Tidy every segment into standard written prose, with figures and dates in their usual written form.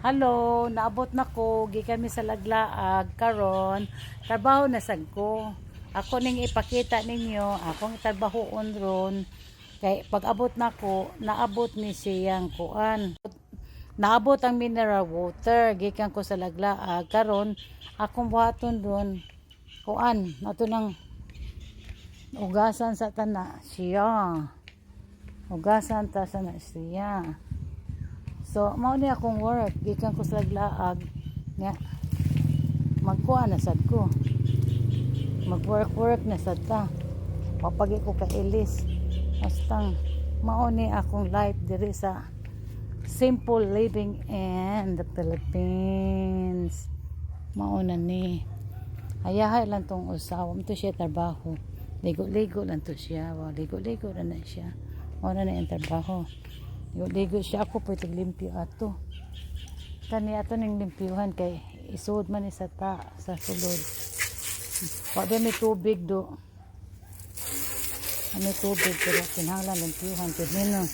Hello, naabot na ko, gikan mi sa Laglaag karon trabaho na sad ko. Ako ning ipakita ninyo akong trabahoon ron kay pag abot na ko, naabot ni siyang kuan. Naabot ang mineral water gikan ko sa Laglaag karon akong buhaton ron kuan nato nang ugasan sa tana siya. Ugasan ta sa na siya. So, mao ni akong work. Gikan ko sa Laglaag. Nga, magkuha na sad ko. Mag-work na sad ta. Papagi ko ka ilis. Basta, mao ni akong life diri sa simple living in the Philippines. Mao na ni. Hayahay lang tong usawa. Ito siya trabaho. Ligo-ligo lang to siya. Wow, ligo-ligo na siya. Mao na yung trabaho. Ligo siya ako pwede limpyo ato. Kani ato ning limpyuhan kay isud man ni sa sulod. Pwede may tubig do. May tubig pero kinahanglan limpyuhan jud nino.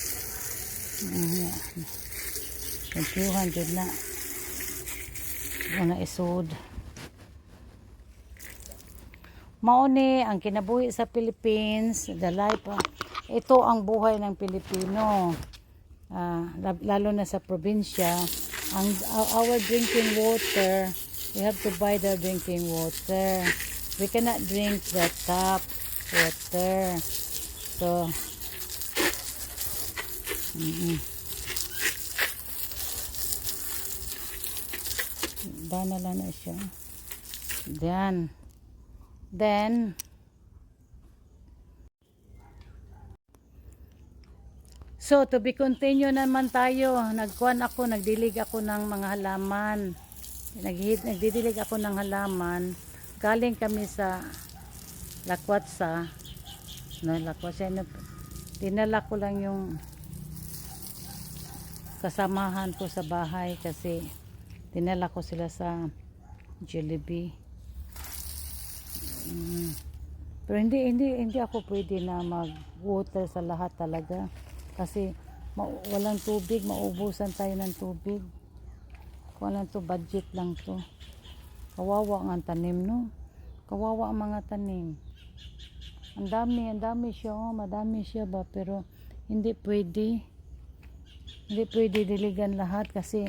Limpyuhan jud na. Una isud. Mao ni ang kinabuhi sa Philippines, the life. Ito ang buhay ng Pilipino. Lalo na sa probinsya, our drinking water, we have to buy the drinking water. We cannot drink the tap water. So, danala na siya. Then, so, to be continue naman tayo. Nagdilig ako ng mga halaman. Nagdidilig ako ng halaman. Galing kami sa Lakwatsa. Dinala ko lang yung kasamahan ko sa bahay kasi dinala ko sila sa Jollibee. Pero hindi ako pwede na mag-water sa lahat talaga. Kasi walang tubig, maubusan tayo ng tubig. Kung ano to, budget lang to. Kawawa ang tanim, no? Kawawa ang mga tanim. Ang dami siya, madami siya ba? Pero hindi pwede diligan lahat kasi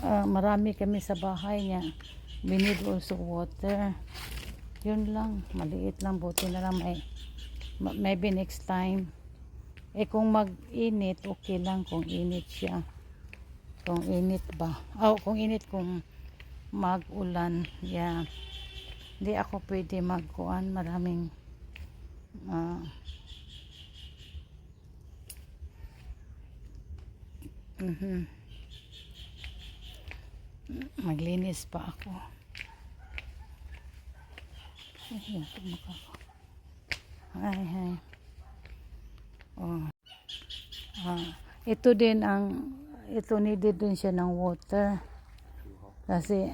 marami kami sa bahay niya. We need also water. Yun lang, maliit lang, buti na lang maybe next time. Kung mag-init, okay lang kung init siya. Kung init ba? Kung init, kung mag-ulan. Yeah. Hindi ako pwede magkuhan. Maraming maglinis pa ako. Hi. Ito din ito needed din siya ng water kasi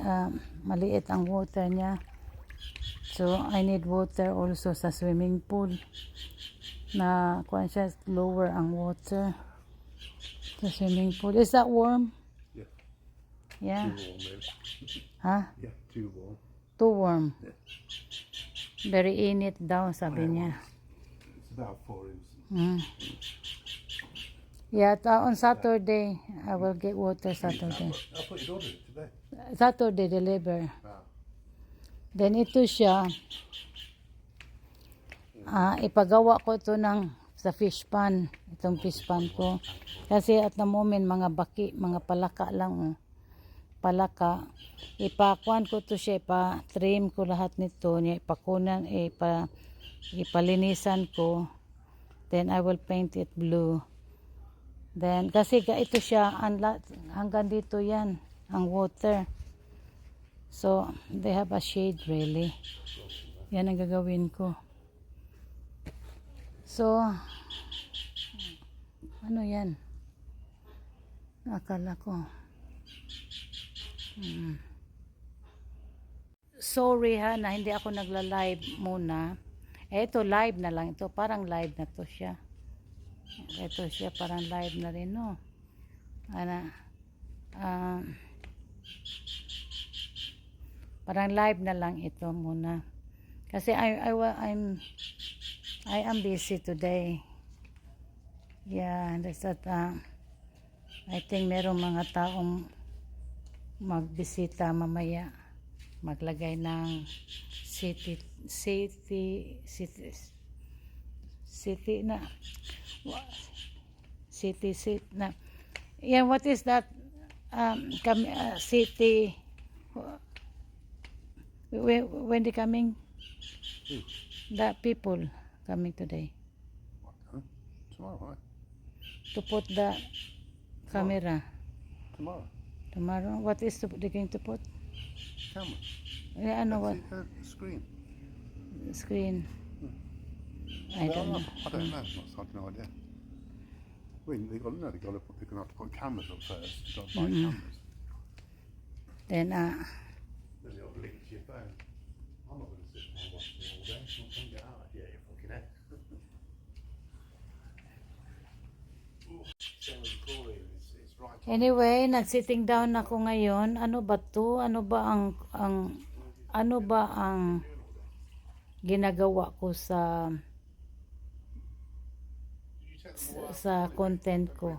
maliit ang water niya, so I need water also sa swimming pool na kuan siya, lower ang water sa swimming pool. Is that warm? Yeah. Too warm, maybe. Huh? Yeah, too warm. Too warm. Very init daw, sabi niya. It's about 4 inches. Yeah, on Saturday, I will get water Saturday. I put your order today. Saturday deliver. Wow. Then ito siya, ipagawa ko ito sa fish pan. Itong fish pan ko. Kasi at the moment, mga baki, mga palaka lang. Palaka. Ipakuan ko to siya, ipa-trim ko lahat nito. Ipakunan, ipalinisan ko. Then I will paint it blue. Then, kasi ito siya, hanggang dito yan, ang water. So, they have a shade really. Yan ang gagawin ko. So, ano yan? Akala ko. Sorry na hindi ako nagla-live muna. Ito live na lang ito. Parang live na to siya. Ito siya parang live na rin, no? ah, parang live na lang ito muna. Kasi I am busy today. Yeah, that's that. I think merong mga taong magbisita mamaya. Maglagay ng city na city na. Yeah, what is that? City. When they coming? Who? The people coming today What, huh? Tomorrow, right? to put the camera. Tomorrow. Tomorrow, what is they going to put? Camera. Yeah, I know what Screen. screen. I don't know. I don't know. I've no idea. Well, they're going to have to put cameras up first. You've got to buy cameras. Then Then it'll link to your phone. I'm not going to sit there and watch it all day. I'm not going to get out of here, you fucking head. Sarah Corey is right on. anyway, nag-sitting down ako ngayon. Ano ba 'to? Ano ba ang ginagawa ko sa content ko?